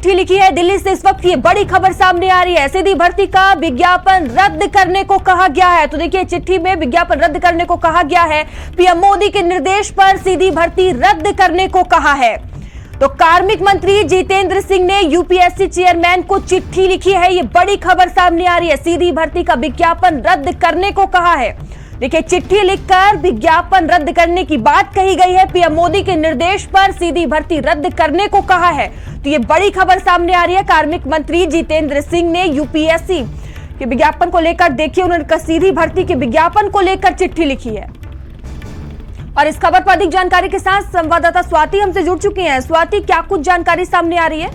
चिट्ठी लिखी है दिल्ली से। इस वक्त ये बड़ी खबर सामने आ रही है, सीधी भर्ती का विज्ञापन रद्द करने को कहा गया है। तो देखिए, चिट्ठी में विज्ञापन रद्द करने को कहा गया है। पीएम मोदी के निर्देश पर सीधी भर्ती रद्द करने को कहा है। तो कार्मिक मंत्री जितेंद्र सिंह ने यूपीएससी चेयरमैन को चिट्ठी लिखी है। ये बड़ी खबर सामने आ रही है, सीधी भर्ती का विज्ञापन रद्द करने को कहा है। देखिए, चिट्ठी लिखकर विज्ञापन रद्द करने की बात कही गई है। पीएम मोदी के निर्देश पर सीधी भर्ती रद्द करने को कहा है। तो ये बड़ी खबर सामने आ रही है। कार्मिक मंत्री जितेंद्र सिंह ने यूपीएससी के विज्ञापन को लेकर, देखिए, उन्होंने सीधी भर्ती के विज्ञापन को लेकर चिट्ठी लिखी है। और इस खबर पर अधिक जानकारी के साथ संवाददाता स्वाति हमसे जुड़ चुकी हैं। स्वाति, क्या कुछ जानकारी सामने आ रही है?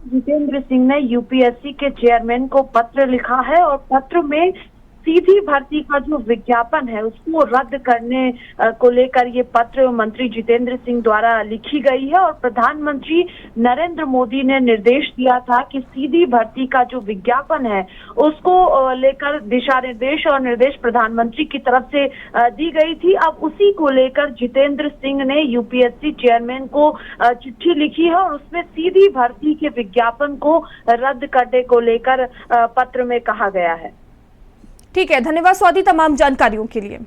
जितेंद्र सिंह ने यूपीएससी के चेयरमैन को पत्र लिखा है और पत्र में सीधी भर्ती का जो विज्ञापन है उसको रद्द करने को लेकर ये पत्र मंत्री जितेंद्र सिंह द्वारा लिखी गई है। और प्रधानमंत्री नरेंद्र मोदी ने निर्देश दिया था कि सीधी भर्ती का जो विज्ञापन है उसको लेकर दिशा निर्देश और निर्देश प्रधानमंत्री की तरफ से दी गई थी। अब उसी को लेकर जितेंद्र सिंह ने यूपीएससी चेयरमैन को चिट्ठी लिखी है और उसमें सीधी भर्ती के विज्ञापन को रद्द करने को लेकर पत्र में कहा गया है। ठीक है, धन्यवाद स्वाति तमाम जानकारियों के लिए।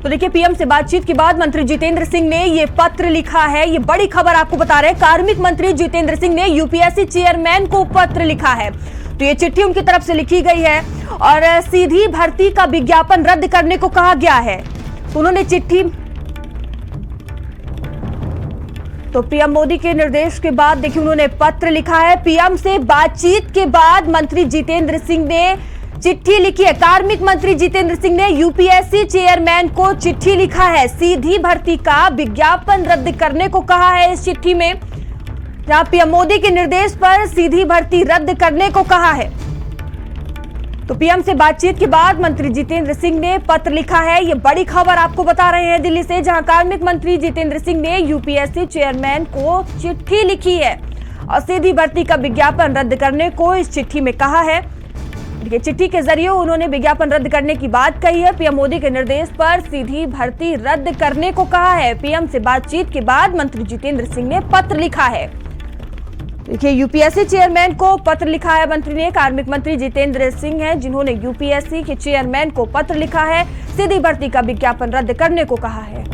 तो देखिए, पीएम से बातचीत के बाद मंत्री जितेंद्र सिंह ने ये पत्र लिखा है। ये बड़ी खबर आपको बता रहे हैं, कार्मिक मंत्री जितेंद्र सिंह ने यूपीएससी चेयरमैन को पत्र लिखा है। तो ये चिट्ठी उनकी तरफ से लिखी गई है और सीधी भर्ती का विज्ञापन रद्द करने को कहा गया है। तो उन्होंने चिट्ठी, तो पीएम मोदी के निर्देश के बाद देखिए उन्होंने पत्र लिखा है। पीएम से बातचीत के बाद मंत्री जितेंद्र सिंह ने चिट्ठी लिखी है। कार्मिक मंत्री जितेंद्र सिंह ने यूपीएससी चेयरमैन को चिट्ठी लिखा है। सीधी भर्ती का विज्ञापन रद्द करने को कहा है इस चिट्ठी में, जहां पीएम मोदी के निर्देश पर सीधी भर्ती रद्द करने को कहा है। तो पीएम से बातचीत के बाद मंत्री जितेंद्र सिंह ने पत्र लिखा है। ये बड़ी खबर आपको बता रहे हैं दिल्ली से, जहां कार्मिक मंत्री जितेंद्र सिंह ने यूपीएससी चेयरमैन को चिट्ठी लिखी है और सीधी भर्ती का विज्ञापन रद्द करने को इस चिट्ठी में कहा है। देखिए, चिट्ठी के जरिए उन्होंने विज्ञापन रद्द करने की बात कही है। पीएम मोदी के निर्देश पर सीधी भर्ती रद्द करने को कहा है। पीएम से बातचीत के बाद मंत्री जितेंद्र सिंह ने पत्र लिखा है। देखिए, यूपीएससी चेयरमैन को पत्र लिखा है मंत्री ने। कार्मिक मंत्री जितेंद्र सिंह हैं जिन्होंने यूपीएससी के चेयरमैन को पत्र लिखा है, सीधी भर्ती का विज्ञापन रद्द करने को कहा है।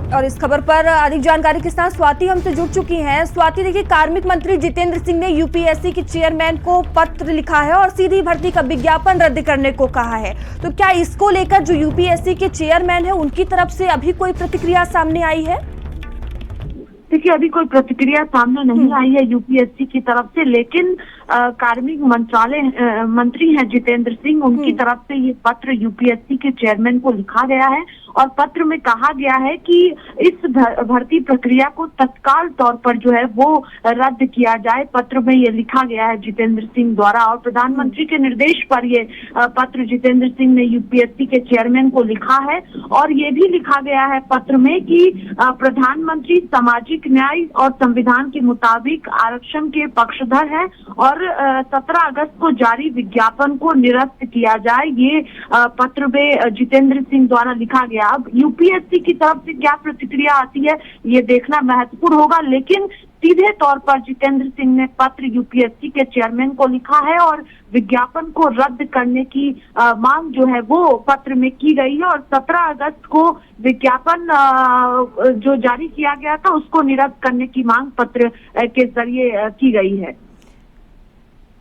और इस खबर पर अधिक जानकारी के साथ स्वाति हमसे जुड़ चुकी हैं। स्वाति, देखिए, कार्मिक मंत्री जितेंद्र सिंह ने यूपीएससी के चेयरमैन को पत्र लिखा है और सीधी भर्ती का विज्ञापन रद्द करने को कहा है। तो क्या इसको लेकर जो यूपीएससी के चेयरमैन है उनकी तरफ से अभी कोई प्रतिक्रिया सामने आई है? देखिए, अभी कोई प्रतिक्रिया सामने नहीं आई है यूपीएससी की तरफ से, लेकिन कार्मिक मंत्रालय मंत्री हैं जितेंद्र सिंह, उनकी तरफ से ये पत्र यूपीएससी के चेयरमैन को लिखा गया है और पत्र में कहा गया है कि इस भर्ती प्रक्रिया को तत्काल तौर पर जो है वो रद्द किया जाए। पत्र में ये लिखा गया है जितेंद्र सिंह द्वारा और प्रधानमंत्री के निर्देश पर ये पत्र जितेंद्र सिंह ने यूपीएससी के चेयरमैन को लिखा है। और ये भी लिखा गया है पत्र में कि प्रधानमंत्री सामाजिक न्याय और संविधान के मुताबिक आरक्षण के पक्षधर हैं और 17 अगस्त को जारी विज्ञापन को निरस्त किया जाए। ये पत्र में जितेंद्र सिंह द्वारा लिखा गया। अब यूपीएससी की तरफ से क्या प्रतिक्रिया आती है ये देखना महत्वपूर्ण होगा, लेकिन सीधे तौर पर जितेंद्र सिंह ने पत्र यूपीएससी के चेयरमैन को लिखा है और विज्ञापन को रद्द करने की मांग जो है वो पत्र में की गई है और 17 अगस्त को विज्ञापन जो जारी किया गया था उसको निरस्त करने की मांग पत्र के जरिए की गई है।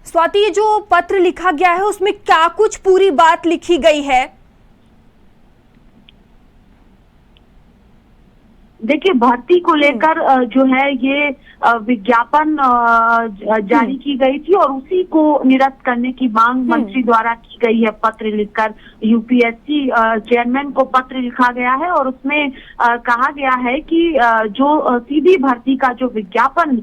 स्वाति, ये जो पत्र लिखा गया है उसमें क्या कुछ पूरी बात लिखी गई है? देखिए, भर्ती को लेकर जो है ये विज्ञापन जारी की गई थी और उसी को निरस्त करने की मांग मंत्री द्वारा की गई है। पत्र लिखकर यूपीएससी चेयरमैन को पत्र लिखा गया है और उसमें कहा गया है कि जो सीधी भर्ती का जो विज्ञापन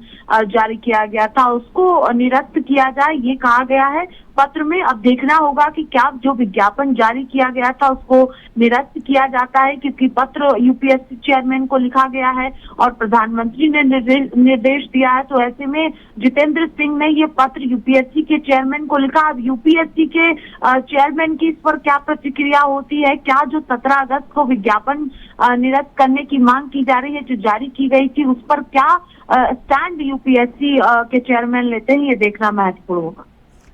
जारी किया गया था उसको निरस्त किया जाए, ये कहा गया है। पत्र में अब देखना होगा कि क्या जो विज्ञापन जारी किया गया था उसको निरस्त किया जाता है, क्योंकि पत्र यूपीएससी चेयरमैन को लिखा गया है और प्रधानमंत्री ने निर्देश दिया है। तो ऐसे में जितेंद्र सिंह ने ये पत्र यूपीएससी के चेयरमैन को लिखा। अब यूपीएससी के चेयरमैन की इस पर क्या प्रतिक्रिया होती है, क्या जो 17 अगस्त को विज्ञापन निरस्त करने की मांग की जा रही है जो जारी की गई थी, उस पर क्या स्टैंड यूपीएससी के चेयरमैन लेते हैं, ये देखना महत्वपूर्ण होगा।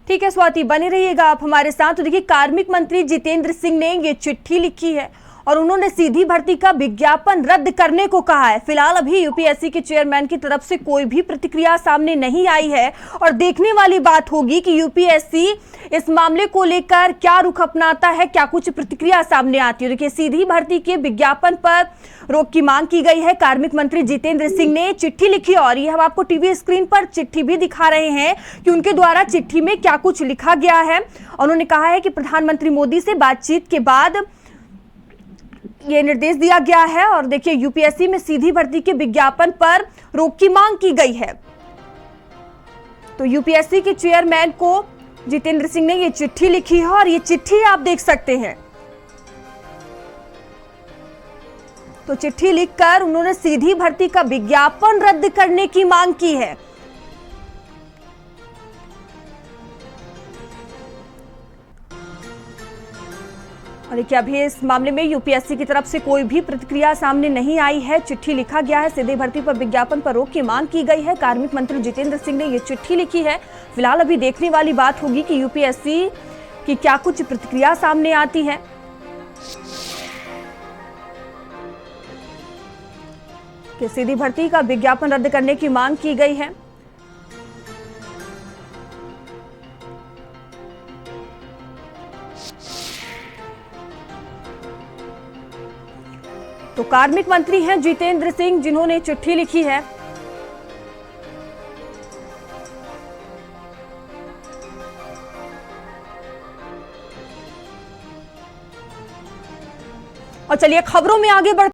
ठीक है स्वाति, बने रहिएगा आप हमारे साथ। तो देखिए, कार्मिक मंत्री जितेंद्र सिंह ने ये चिट्ठी लिखी है और उन्होंने सीधी भर्ती का विज्ञापन रद्द करने को कहा है। फिलहाल अभी यूपीएससी के चेयरमैन की तरफ से कोई भी प्रतिक्रिया सामने नहीं आई है और देखने वाली बात होगी कि यूपीएससी इस मामले को लेकर क्या रुख अपनाता है, क्या कुछ प्रतिक्रिया सामने आती है। देखिए, सीधी भर्ती के विज्ञापन पर रोक की मांग की गई है। कार्मिक मंत्री जितेंद्र सिंह ने चिट्ठी लिखी और ये हम आपको टीवी स्क्रीन पर चिट्ठी भी दिखा रहे हैं कि उनके द्वारा चिट्ठी में क्या कुछ लिखा गया है। उन्होंने कहा है कि प्रधानमंत्री मोदी से बातचीत के बाद ये निर्देश दिया गया है और देखिए, यूपीएससी में सीधी भर्ती के विज्ञापन पर रोक की मांग की गई है। तो यूपीएससी के चेयरमैन को जितेंद्र सिंह ने ये चिट्ठी लिखी है और ये चिट्ठी आप देख सकते हैं। तो चिट्ठी लिखकर उन्होंने सीधी भर्ती का विज्ञापन रद्द करने की मांग की है। और देखिए, अभी इस मामले में यूपीएससी की तरफ से कोई भी प्रतिक्रिया सामने नहीं आई है। चिट्ठी लिखा गया है, सीधी भर्ती पर विज्ञापन पर रोक की मांग की गई है। कार्मिक मंत्री जितेंद्र सिंह ने ये चिट्ठी लिखी है। फिलहाल अभी देखने वाली बात होगी कि यूपीएससी की क्या कुछ प्रतिक्रिया सामने आती है। कि सीधी भर्ती का विज्ञापन रद्द करने की मांग की गई है। तो कार्मिक मंत्री हैं जितेंद्र सिंह, जिन्होंने चिट्ठी लिखी है। और चलिए खबरों में आगे बढ़